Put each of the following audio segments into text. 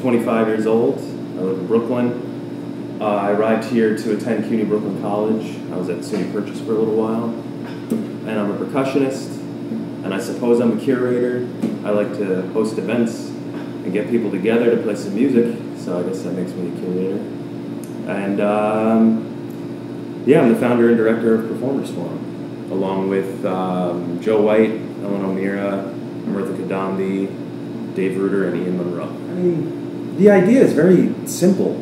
25 years old. I live in Brooklyn. I arrived here to attend CUNY Brooklyn College. I was at SUNY Purchase for a little while. And I'm a percussionist, and I suppose I'm a curator. I like to host events and get people together to play some music, so I guess that makes me a curator. And yeah, I'm the founder and director of Performers Forum, along with Joe White, Ellen O'Meara, Martha Kadambi, Dave Reuter, and Ian Monroe. I mean, the idea is very simple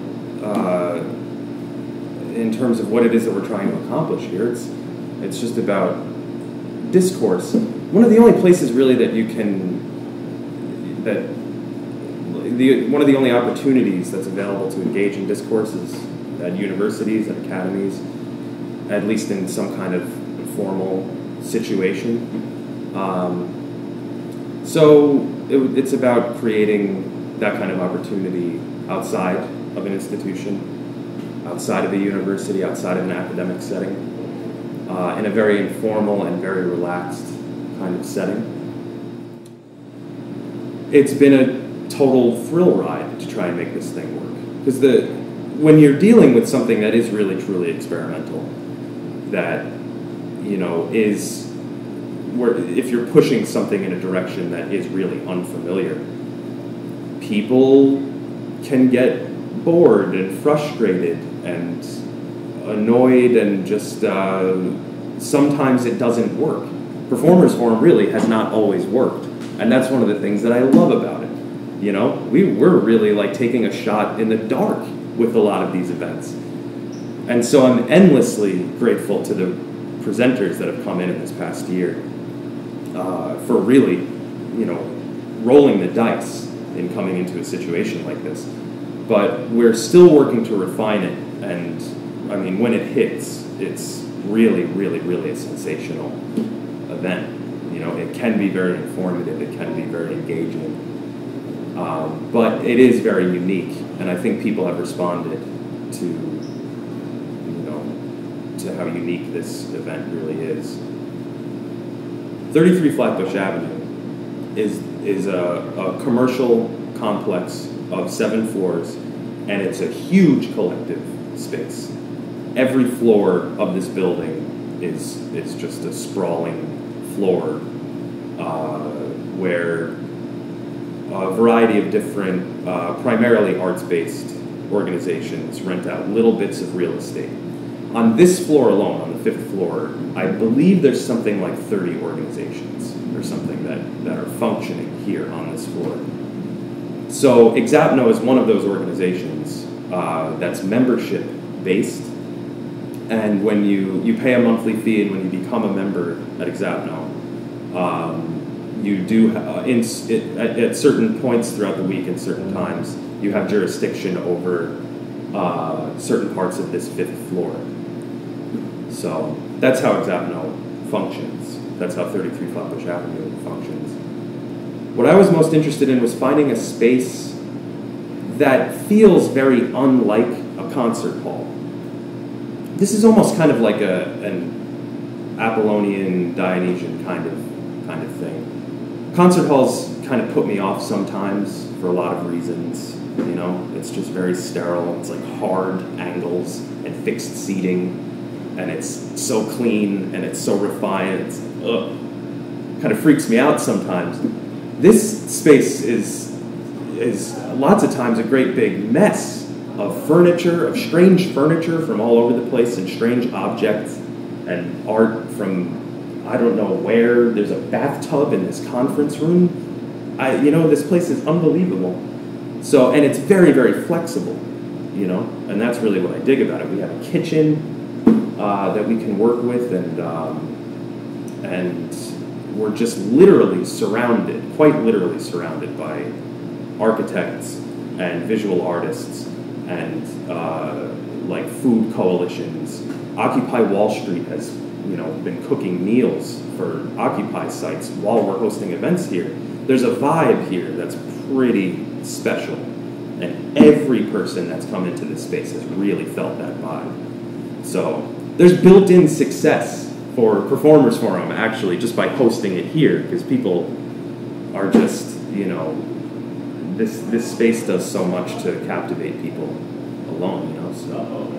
in terms of what it is that we're trying to accomplish here. It's just about discourse. One of the only places really that you can, one of the only opportunities that's available to engage in discourse is at universities and academies, at least in some kind of formal situation. So it's about creating that kind of opportunity outside of an institution, outside of a university, outside of an academic setting, in a very informal and very relaxed kind of setting. It's been a total thrill ride to try and make this thing work. Because when you're dealing with something that is really, truly experimental, that, you know, is, where if you're pushing something in a direction that is really unfamiliar, people can get bored and frustrated and annoyed and just sometimes it doesn't work. Performers Forum really has not always worked, and that's one of the things that I love about it. You know, we're really like taking a shot in the dark with a lot of these events. And so I'm endlessly grateful to the presenters that have come in this past year for really, you know, rolling the dice in coming into a situation like this. But we're still working to refine it, and I mean, when it hits, it's really, really, really a sensational event. You know, it can be very informative, it can be very engaging, but it is very unique, and I think people have responded to, you know, to how unique this event really is. 33 Flatbush Avenue is a commercial complex of 7 floors, and it's a huge collective space. Every floor of this building is just a sprawling floor where a variety of different, primarily arts-based organizations rent out little bits of real estate. On this floor alone, on the 5th floor, I believe there's something like 30 organizations or something that are functioning here on this floor. So Exapno is one of those organizations that's membership-based, and when you pay a monthly fee, and when you become a member at Exapno, you do, at certain points throughout the week and certain times, you have jurisdiction over certain parts of this 5th floor. So that's how Exapno functions. That's how 33 Flatbush Avenue functions. What I was most interested in was finding a space that feels very unlike a concert hall. This is almost kind of like an Apollonian, Dionysian kind of thing. Concert halls kind of put me off sometimes for a lot of reasons. You know, it's just very sterile. It's like hard angles and fixed seating, and it's so clean and it's so refined. It's kind of freaks me out sometimes. This space is lots of times a great big mess of furniture, of strange furniture from all over the place, and strange objects and art from I don't know where. There's a bathtub in this conference room. You know, this place is unbelievable. So, and it's very, very flexible, you know, and that's really what I dig about it. We have a kitchen that we can work with, and we're just literally surrounded, quite literally surrounded by architects and visual artists and like food coalitions. Occupy Wall Street has, you know, been cooking meals for Occupy sites while we're hosting events here. There's a vibe here that's pretty special, and every person that's come into this space has really felt that vibe. So there's built-in success for Performers Forum, actually, just by hosting it here, because people are just, you know, this space does so much to captivate people alone, you know. So.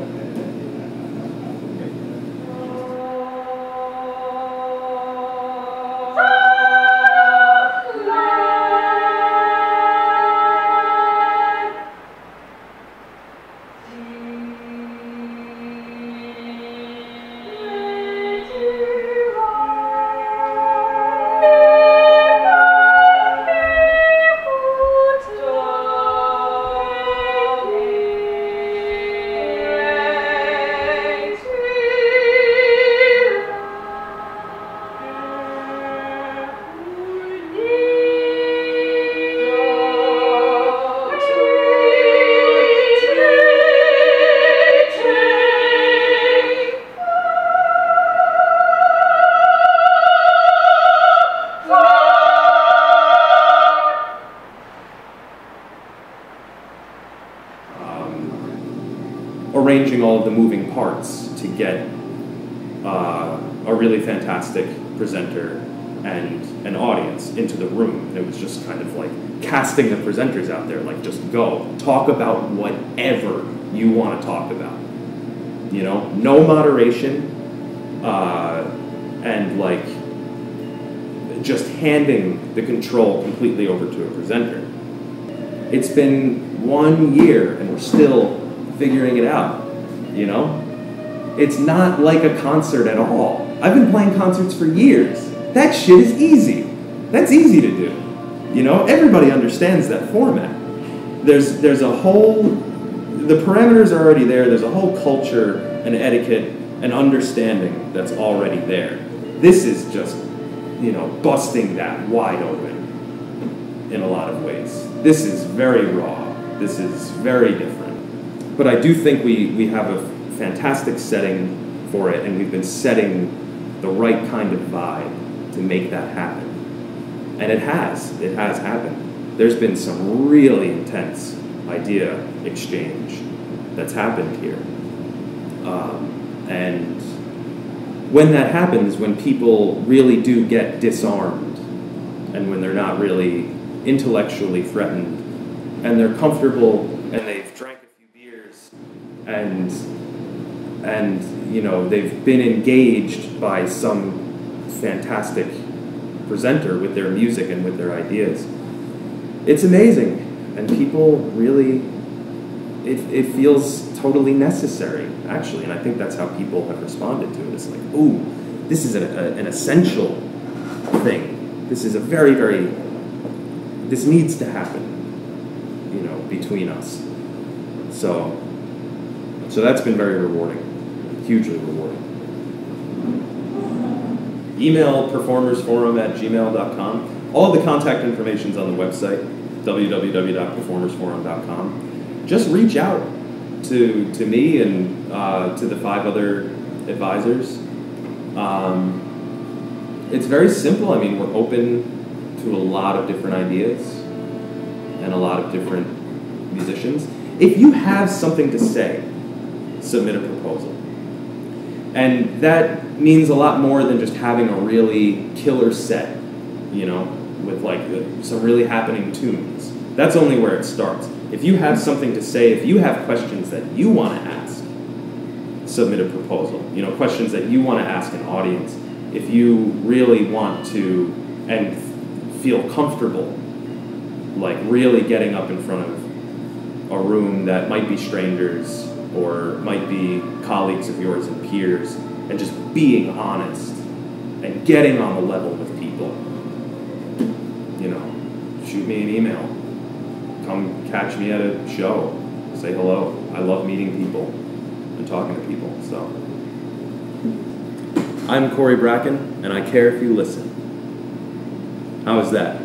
Arranging all of the moving parts to get a really fantastic presenter and an audience into the room. It was just kind of like casting the presenters out there, like just go, talk about whatever you want to talk about. You know, no moderation, and like just handing the control completely over to a presenter. It's been 1 year and we're still figuring it out, you know? It's not like a concert at all. I've been playing concerts for years. That shit is easy. That's easy to do. You know, everybody understands that format. There's a whole, the parameters are already there. There's a whole culture and etiquette and understanding that's already there. This is just, you know, busting that wide open in a lot of ways. This is very raw. This is very different. But I do think we have a fantastic setting for it, and we've been setting the right kind of vibe to make that happen. And it has happened. There's been some really intense idea exchange that's happened here. And when that happens, when people really do get disarmed, and when they're not really intellectually threatened, and they're comfortable, and they've drank a few beers, and you know, they've been engaged by some fantastic presenter with their music and with their ideas. It's amazing, and people really, it feels totally necessary, actually, and I think that's how people have responded to it. It's like, ooh, this is an essential thing. This is a very, very, this needs to happen, you know, between us. So that's been very rewarding, hugely rewarding. Email performersforum@gmail.com. All of the contact information is on the website, www.performersforum.com. Just reach out to me and to the 5 other advisors. It's very simple. I mean, we're open to a lot of different ideas and a lot of different musicians. If you have something to say, submit a proposal. And that means a lot more than just having a really killer set, you know, with like some really happening tunes. That's only where it starts. If you have something to say, if you have questions that you want to ask, submit a proposal. You know, questions that you want to ask an audience. If you really want to and feel comfortable, like really getting up in front of a room that might be strangers or might be colleagues of yours and peers, and just being honest and getting on the level with people, you know, shoot me an email. Come catch me at a show. Say hello. I love meeting people and talking to people. So, I'm Corey Bracken, and I care if you listen. How is that?